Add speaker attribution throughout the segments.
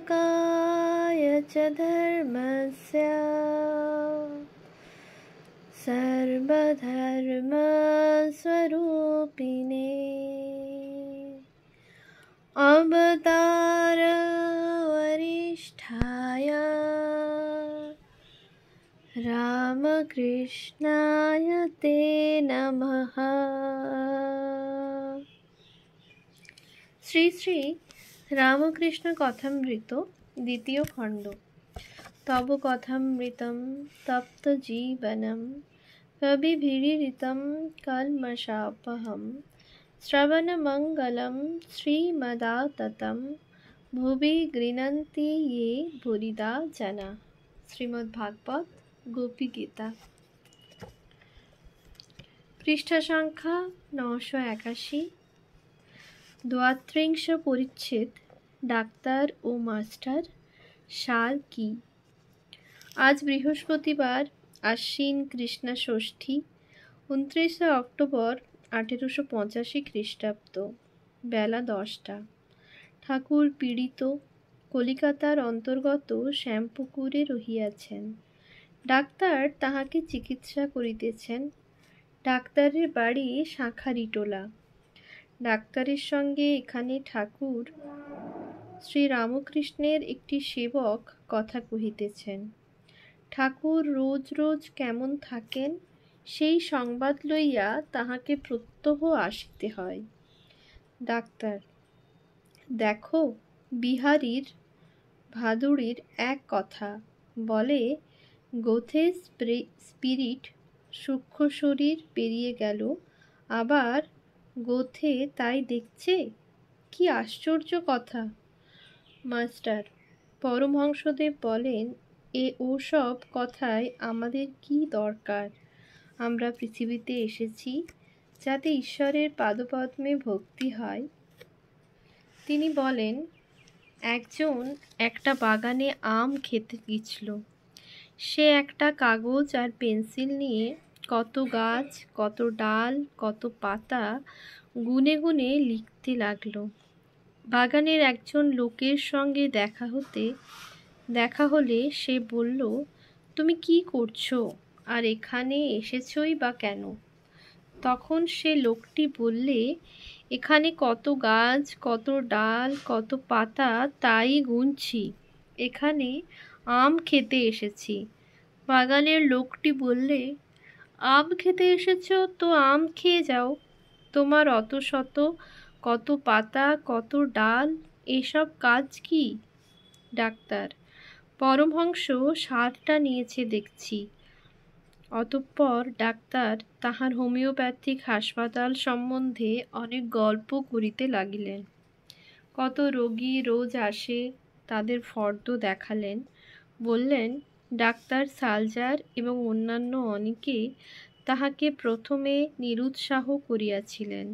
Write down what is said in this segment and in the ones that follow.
Speaker 1: संस्थापकाय च धर्मस्य सर्वधर्मस्वरूपिणे अवतार वरिष्ठाय रामकृष्णाय ते नमः। শ্রী শ্রী রামকৃষ্ণ কথামৃত দ্বিতীয় খণ্ড। তব কথামৃতম তপ্ত জীবনম কবিভিরিতম কলমশাপহম শ্রবণমঙ্গলম শ্রীমদাততম ভুবি গৃণন্তি ये ভুরিদা জনা। শ্রীমদ্ভাগবত গোপী গীতা, পৃষ্ঠা সংখ্যা 981, 32 পরিচ্ছেদ। ডাক্তার ও মাস্টার সার কি? আজ বৃহস্পতিবার, আশ্বিন কৃষ্ণা ষষ্ঠী, 29 অক্টোবর 1885 খ্রিস্টাব্দ, বেলা 10টা। ঠাকুর পীড়িত কলিকাতার অন্তর্গত শ্যামপুকুরে রহিয়াছেন। ডাক্তার তাহাকে চিকিৎসা করিতেছেন। ডাক্তারের বাড়ি শাঁখারিটোলা। ডাক্তারের সঙ্গে এখানে ঠাকুর শ্রীরামকৃষ্ণের একটি সেবক কথা কহিতেছেন। ঠাকুর রোজ রোজ কেমন থাকেন সেই সংবাদ লইয়া তাহাকে প্রত্যহ আসিতে হয়। ডাক্তার: দেখো, বিহারীর ভাদুড়ির এক কথা বলে, গোথে স্পিরিট সূক্ষ্ম শরীর পেরিয়ে গেল, আবার গোথে তাই দেখছে, কি আশ্চর্য কথা। মাস্টার: পরমহংসদেব বলেন, ওসব কথায় আমাদের কি দরকার? আমরা পৃথিবীতে এসেছি যাতে ঈশ্বরের পাদপদ্মে ভক্তি হয়। তিনি বলেন, একজন একটা বাগানে আম খেতে গেছিল। সে একটা কাগজ আর পেন্সিল নিয়ে কত গাছ, কত ডাল, কত পাতা গুনে গুনে লিখতে লাগলো। বাগানের একজন লোকের সঙ্গে দেখা হলে সে বলল, তুমি কি করছো আর এখানে এসেছই বা কেন? তখন সে লোকটি বললে, এখানে কত গাছ, কত ডাল, কত পাতা তাই গুনছি, এখানে আম খেতে এসেছি। বাগানের লোকটি বললে, আম খেতে এসেছো তো আম খেয়ে যাও, তোমার অত শত কত পাতা, কত ডাল, এসব কাজ কি? ডাক্তার: পরমহংস সারটা নিয়েছে দেখছি। অতঃপর ডাক্তার তাহার হোমিওপ্যাথিক হাসপাতাল সম্বন্ধে অনেক গল্প করিতে লাগিলেন। কত রোগী রোজ আসে তাদের ফর্দ দেখালেন। বললেন, ডাক্তার সালজার এবং অন্যান্য অনেকে তাহাকে প্রথমে নিরুৎসাহ করিয়াছিলেন।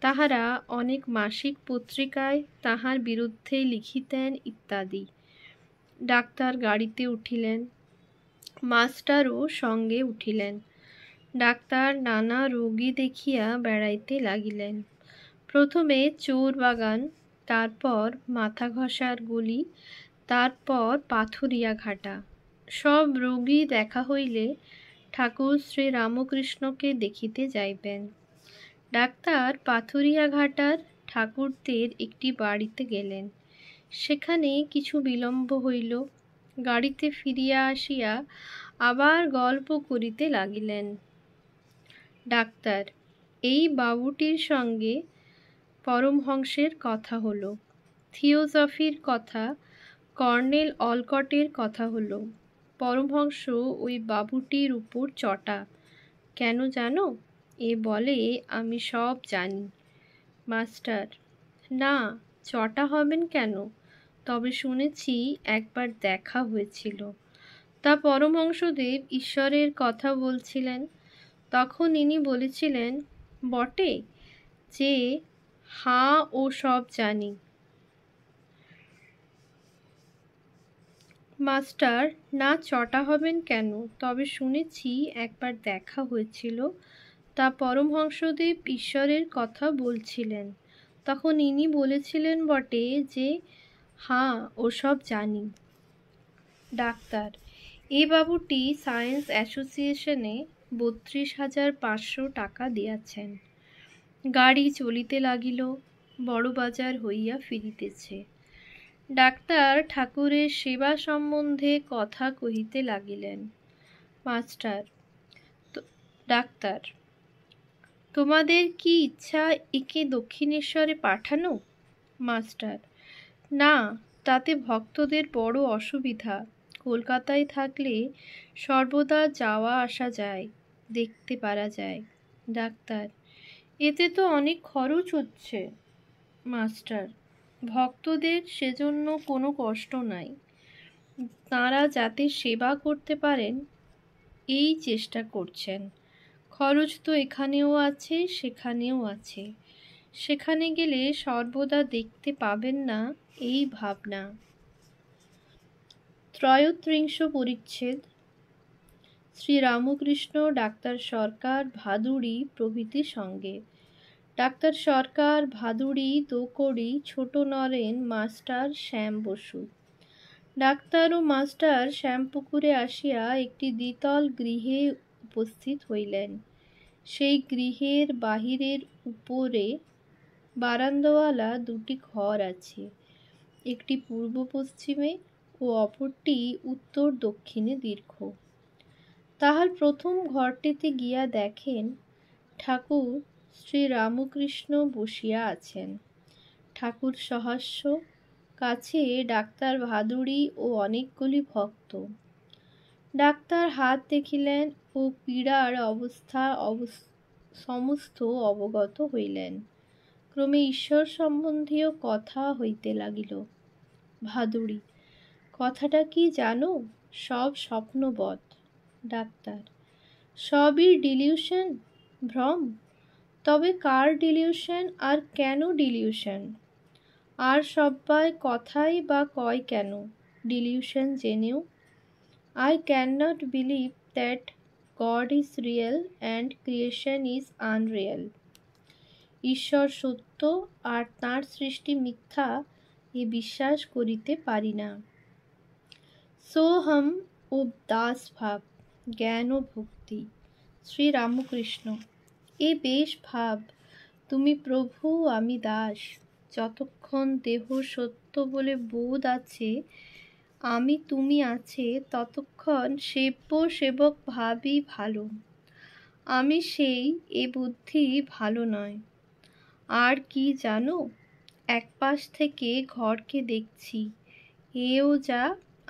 Speaker 1: তাহারা অনেক মাসিক পত্রিকায় তাহার বিরুদ্ধে লিখিতেন ইত্যাদি। ডাক্তার গাড়িতে উঠিলেন, মাস্টারও সঙ্গে উঠিলেন। ডাক্তার নানা রোগী দেখিয়া বেড়াইতে লাগিলেন। প্রথমে চোর বাগান, তারপর মাথা ঘষার গলি, তারপর পাথুরিয়া ঘাটা। সব রোগী দেখা হইলে ঠাকুর শ্রীরামকৃষ্ণকে দেখিতে যাইবেন। ডাক্তার পাথুরিয়া ঘাটার ঠাকুরদের একটি বাড়িতে গেলেন। সেখানে কিছু বিলম্ব হইল। গাড়িতে ফিরিয়া আসিয়া আবার গল্প করিতে লাগিলেন। ডাক্তার: এই বাবুটির সঙ্গে পরমহংসের কথা হলো, থিওজফির কথা, কর্নেল অলকটের কথা হলো। পরমহংস ওই বাবুটির উপর চটা। কেন জানো? বলে, আমি সব জানি। মাস্টার: না, চটা হবেন কেন? তবে শুনেছি একবার দেখা হয়েছিল। তা পরমহংসদেব ঈশ্বরের কথা বলছিলেন। তখন ইনি বলেছিলেন বটে যে, হাঁ, ও সব জানি। মাস্টার: না, চটা হবেন কেন? তবে শুনেছি একবার দেখা হয়েছিল। তা পরমহংসদেব ঈশ্বরের কথা বলছিলেন। তখন ইনি বলেছিলেন বটে যে, হ্যাঁ, ওসব জানি। ডাক্তার, এ বাবুটি সায়েন্স অ্যাসোসিয়েশনে 32,500 টাকা দিয়াছেন। গাড়ি চলিতে লাগিল, বড়বাজার হইয়া ফিরিতেছে। ডাক্তার ঠাকুরের সেবা সম্বন্ধে কথা কহিতে লাগিলেন। মাস্টার, ডাক্তার, তোমাদের কি ইচ্ছা একে দক্ষিণেশ্বরে পাঠানো? মাস্টার, না, তাতে ভক্তদের বড় অসুবিধা। কলকাতায় থাকলে সর্বদা যাওয়া আসা যায়, দেখতে পারা যায়। ডাক্তার, এতে তো অনেক খরচ হচ্ছে। মাস্টার, ভক্তদের সেজন্য কোনো কষ্ট নাই। তাঁরা যাতে সেবা করতে পারেন এই চেষ্টা করছেন। খরচ তো এখানেও আছে, সেখানেও আছে। সেখানে গেলে সর্বদা দেখতে পাবেন না এই ভাবনা। 33 পরিচ্ছেদ। শ্রীরামকৃষ্ণ, ডাক্তার সরকার, ভাদুড়ি প্রভৃতি সঙ্গে। ডাক্তার সরকার, ভাদুড়ি, দোকড়ি, ছোট নরেন, মাস্টার শ্যাম বসু। ডাক্তার ও মাস্টার শ্যামপুকুরে আসিয়া একটি দ্বিতল গৃহে উপস্থিত হইলেন। সেই গৃহের বাহিরের উপরে বারান্দাওয়ালা দুটি ঘর আছে, একটি পূর্ব পশ্চিমে ও অপরটি উত্তর দক্ষিণে দীর্ঘ। তাহার প্রথম ঘরটিতে গিয়া দেখেন ঠাকুর শ্রীরামকৃষ্ণ বসিয়া আছেন। ঠাকুর সহাস্য, কাছে ডাক্তার ভাদুড়ি ও অনেকগুলি ভক্ত। ডাক্তার হাত দেখিলেন ও পীড়ার অবস্থা সমস্ত অবগত হইলেন। ক্রমে ঈশ্বর সম্বন্ধীয় কথা হইতে লাগিল। ভাদুড়ি, কথাটা কি জানো? সব স্বপ্নবৎ। ডাক্তার, সবই ডিলিউশন, ভ্রম। তবে কার ডিলিউশন আর কেন ডিলিউশন? আর সব্বাই কথাই বা কয় কেন ডিলিউশন জেনেও? I cannot believe that God is real and creation is unreal. ঈশ্বর সত্য আর তাঁর সৃষ্টি মিথ্যা, এ বিশ্বাস করিতে পারি না। সোহম ও দাস ভাব, জ্ঞান ও ভক্তি। শ্রীরামকৃষ্ণ, এ বেশ ভাব। তুমি প্রভু, আমি দাস। যতক্ষণ দেহ সত্য বলে বোধ আছে, আমি তুমি আছে, ততক্ষণ সেব্য সেবক ভাবই ভালো। আমি সেই, এ বুদ্ধি ভালো নয়। আর কি জানো, এক পাশ থেকে ঘরকে দেখছি, এও যা,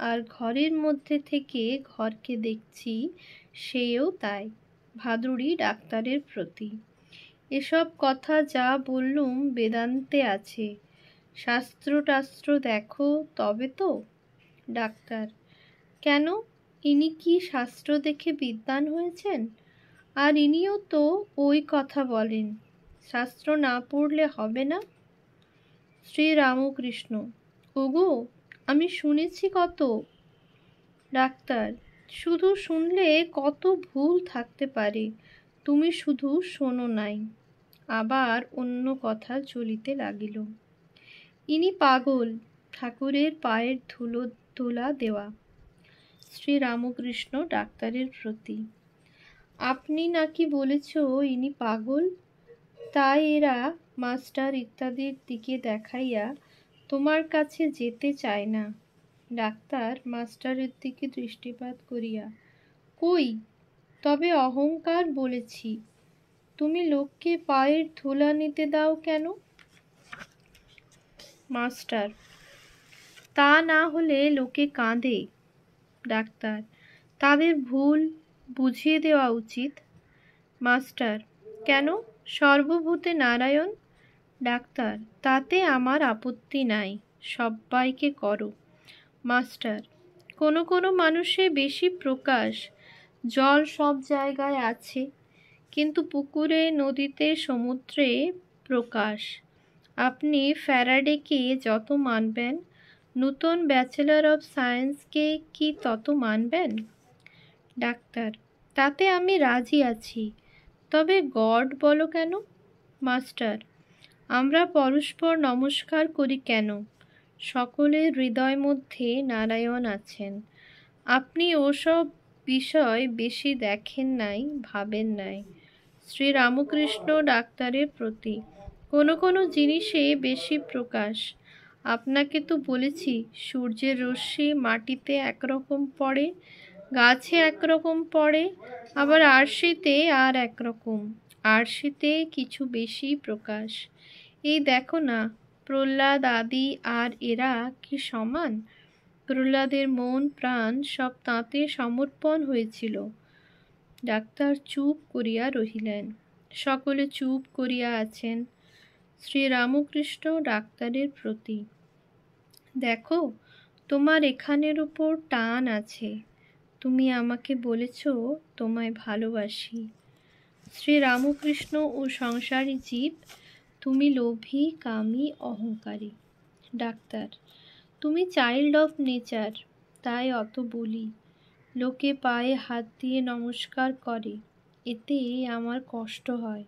Speaker 1: আর ঘরের মধ্যে থেকে ঘরকে দেখছি, সেও তাই। ভাদুড়ি ডাক্তারের প্রতি, এসব কথা যা বললুম বেদান্তে আছে। শাস্ত্র টাস্ত্র দেখো তবে তো। ডাক্তার, কেন, ইনি কি শাস্ত্র দেখে বিদ্বান হয়েছেন? আর ইনিও তো ওই কথা বলেন, শাস্ত্র না পড়লে হবে না। শ্রীরামকৃষ্ণ, ওগো, আমি শুনেছি কত। ডাক্তার, শুধু শুনলে কত ভুল থাকতে পারে, তুমি শুধু শোনো নাই। আবার অন্য কথা চলিতে লাগিল। ইনি পাগল, ঠাকুরের পায়ের ধুলো তোলা দেওয়া। শ্রীরামকৃষ্ণ ডাক্তারের প্রতি, আপনি নাকি বলেছ ইনি পাগল? তাই এরা মাস্টার ইত্যাদির দিকে দেখাইয়া তোমার কাছে যেতে চায় না। ডাক্তার মাস্টারের দিকে দৃষ্টিপাত করিয়া, কই, তবে অহংকার বলেছি। তুমি লোককে পায়ের ধুলা নিতে দাও কেন? মাস্টার, তা না হলে লোকে কাঁদে। ডাক্তার, তাদের ভুল বুঝিয়ে দেওয়া উচিত। মাস্টার, কেন, সর্বভূতে নারায়ণ। ডাক্তার, তাতে আমার আপত্তি নাই, সব্বাইকে করো। মাস্টার, কোনো কোনো মানুষে বেশি প্রকাশ। জল সব জায়গায় আছে, কিন্তু পুকুরে, নদীতে, সমুদ্রে প্রকাশ। আপনি ফ্যারাডেকে যত মানবেন, নূতন ব্যাচেলর অফ সায়েন্সকে কি তত মানবেন? ডাক্তার, তাতে আমি রাজি আছি, তবে গড বলো কেন? মাস্টার, আমরা পরস্পর নমস্কার করি কেন? সকলের হৃদয় মধ্যে নারায়ণ আছেন। আপনি ওসব বিষয় বেশি দেখেন নাই, ভাবেন নাই। শ্রীরামকৃষ্ণ ডাক্তারের প্রতি, কোনো কোনো জিনিসে বেশি প্রকাশ। আপনাকে তো বলেছি, সূর্যের রশ্মি মাটিতে একরকম পড়ে, গাছে একরকম পড়ে, আবার আরশিতে আর একরকম। আরশিতে কিছু বেশি প্রকাশ। এই দেখো না, প্রহ্লাদ আদি আর এরা কি সমান? প্রহ্লাদের মন প্রাণ সব তাঁতে সমর্পণ হয়েছিল। ডাক্তার চুপ করিয়া রহিলেন। সকলে চুপ করিয়া আছেন। শ্রীরামকৃষ্ণ ডাক্তারের প্রতি, দেখো, তোমার এখানের উপর টান আছে। তুমি আমাকে বলেছ তোমায় ভালোবাসি। শ্রীরামকৃষ্ণ ও সংসারী জীব, তুমি লোভী, কামী, অহংকারী। ডাক্তার, তুমি চাইল্ড অফ নেচার, তাই অত বলি। লোকে পায়ে হাত দিয়ে নমস্কার করে, এতে আমার কষ্ট হয়।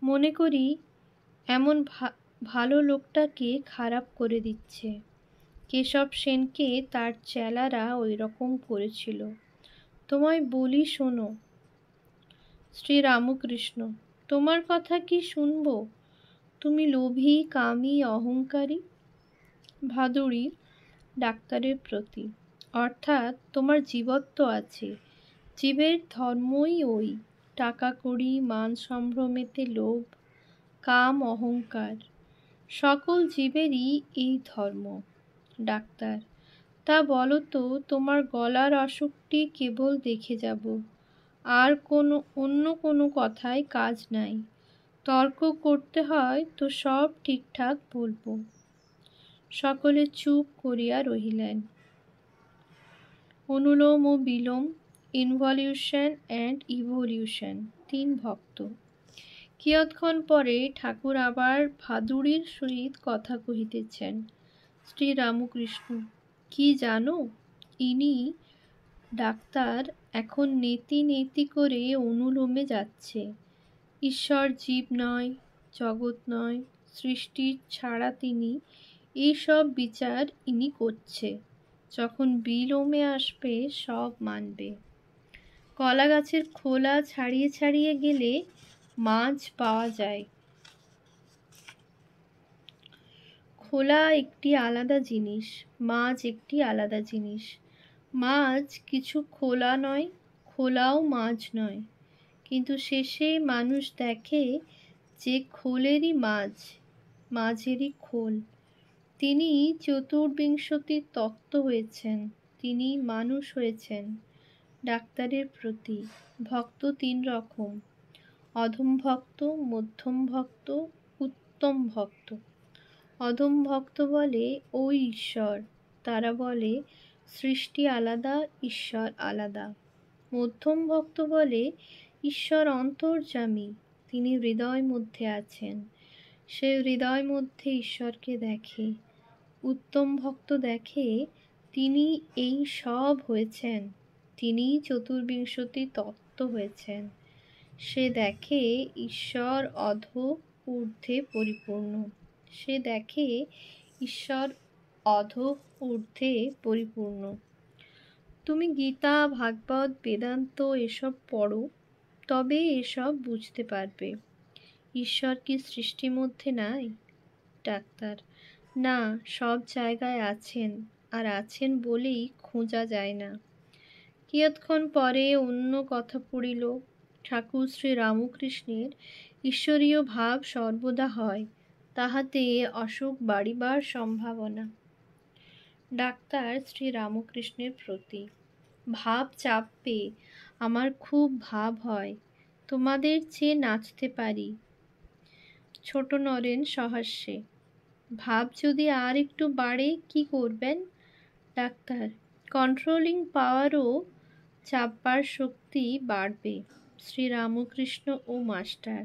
Speaker 1: মনে করি এমন ভালো লোকটাকে খারাপ করে দিচ্ছে। কেশব সেনকে তার চেলারা ওই রকম করেছিল। তোমায় বলি শোনো। শ্রীরামকৃষ্ণ, তোমার কথা কি শুনব? তুমি লোভী, কামী, অহংকারী। ভাদুড়ী ডাক্তারের প্রতি, অর্থাৎ তোমার জীবত্ব আছে। জীবের ধর্মই ওই টাকা কড়ি, মান সম্ভ্রমেতে লোভ, কাম, অহংকার। সকল জীবেরই এই ধর্ম। ডাক্তার, তা বলো তো, তোমার গলার অসুখটি কেবল দেখে যাব, আর অন্য কোনো কথায় কাজ নাই। তর্ক করতে হয় তো সব ঠিকঠাক বলবো। সকলে চুপ করিয়া রহিলেন। অনুলোম ও বিলোম, ইনভলিউশন অ্যান্ড ইভলিউশন। 3 ভক্ত। কিয়ৎক্ষণ পরে ঠাকুর আবার ভাদুড়ীর সহিত কথা কহিতেছেন। শ্রীরামকৃষ্ণ, কি জানো, ইনি ডাক্তার এখন নেতি নেতি করে অনুলোমে যাচ্ছে। ঈশ্বর জীব নয়, জগৎ নয়, সৃষ্টির ছাড়া তিনি, এই সব বিচার ইনি করছে। যখন বিলোমে আসবে সব মানবে। কলা গাছের খোলা ছাড়িয়ে ছাড়িয়ে গেলে মাছ পাওয়া যায়। খোলা একটি আলাদা জিনিস, মাছ একটি আলাদা জিনিস। মাছ কিছু খোলা নয়, খোলাও মাছ নয়। কিন্তু শেষে মানুষ দেখে যে খোলেরই মাছ, মাঝেরই খোল। তিনি চতুর্বিংশতির তত্ত্ব হয়েছেন, তিনি মানুষ হয়েছেন। ডাক্তারের প্রতি, ভক্ত 3 রকম, অধম ভক্ত, মধ্যম ভক্ত, উত্তম ভক্ত। অধম ভক্ত বলে ওই ঈশ্বর, তারা বলে সৃষ্টি আলাদা, ঈশ্বর আলাদা। মধ্যম ভক্ত বলে ঈশ্বর অন্তর্যামী, তিনি হৃদয় মধ্যে আছেন, সে হৃদয় মধ্যে ঈশ্বরকে দেখে। উত্তম ভক্ত দেখে তিনি এই সব হয়েছেন, তিনি চতুর্বিংশতি তত্ত্ব হয়েছেন। সে দেখে ঈশ্বর অধ ঊর্ধ্বে পরিপূর্ণ, সে দেখে ঈশ্বর অধ ঊর্ধ্বে পরিপূর্ণ। তুমি গীতা, ভাগবত, বেদান্ত এসব পড়ো, তবে এসব বুঝতে পারবে। ঈশ্বর কি সৃষ্টির মধ্যে নাই? ডাক্তার, না, সব জায়গায় আছেন, আর আছেন বলেই খোঁজা যায় না। কিয়ৎক্ষণ পরে অন্য কথা পড়িল। ঠাকুর শ্রীরামকৃষ্ণের ঈশ্বরীয় ভাব সর্বদা হয়, তাহাতে অসুখ বাড়িবার সম্ভাবনা। ডাক্তার শ্রীরামকৃষ্ণের প্রতি, ভাব চাপবে, আমার খুব ভাব হয়, তোমাদের চেয়ে নাচতে পারি। ছোট নরেন সহাস্যে, ভাব যদি আর একটু বাড়ে কি করবেন? ডাক্তার, কন্ট্রোলিং পাওয়ারও চাপবার শক্তি বাড়বে। শ্রীরামকৃষ্ণ ও মাস্টার,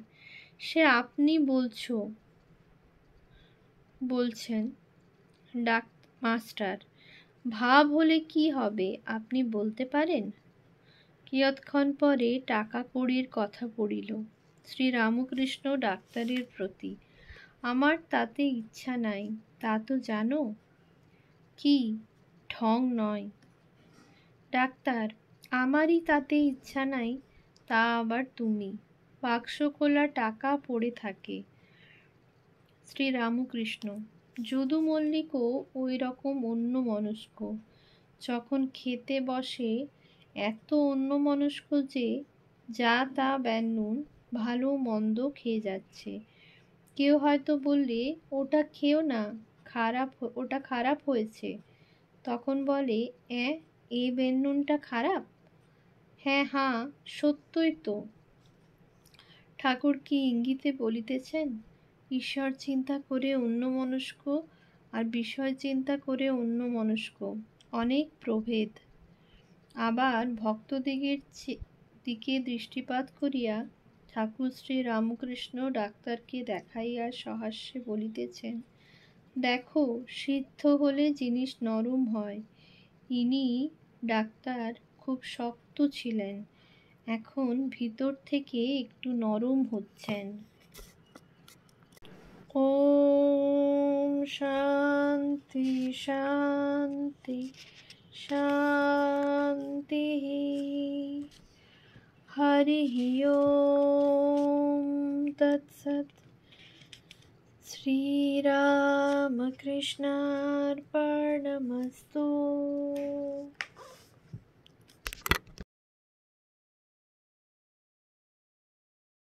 Speaker 1: সে আপনি বলছেন। মাস্টার, ভাব হলে কি হবে আপনি বলতে পারেন? কিয়ৎক্ষণ পরে টাকা কড়ির কথা পড়িল। শ্রীরামকৃষ্ণ ডাক্তারের প্রতি, আমার তাতে ইচ্ছা নাই, তা তো জানো। কি ঢং নয়। ডাক্তার, আমারই তাতে ইচ্ছা নাই, তা আবার তুমি। বাক্স খোলা টাকা পড়ে থাকে। শ্রীরামকৃষ্ণ, যদু মল্লিকও ওই রকম অন্যমনস্ক। যখন খেতে বসে এত অন্যমনস্ক যে যা তা ব্যান্নুন ভালো মন্দ খেয়ে যাচ্ছে। কেউ হয়তো বললে, ওটা খেও না, ওটা খারাপ হয়েছে। তখন বলে, এ বেন্নুনটা খারাপ? হ্যাঁ হাঁ, সত্যই তো। ঠাকুর কি ইঙ্গিতে বলিতেছেন, ঈশ্বর চিন্তা করে অন্যমনস্ক আর বিষয় চিন্তা করে অন্যমনস্ক অনেক প্রভেদ। আবার ভক্তদিগের দিকে দৃষ্টিপাত করিয়া ঠাকুর শ্রী রামকৃষ্ণ ডাক্তারকে দেখাইয়া সহাস্যে বলিতেছেন, দেখো, সিদ্ধ হলে জিনিস নরম হয়। ইনি ডাক্তার খুব শক্ত ছিলেন, এখন ভিতর থেকে একটু নরম হচ্ছেন। ওম শান্তি শান্তি শান্তি। হরি ওম তৎসৎ। শ্রীরামকৃষ্ণার্পণমস্তু।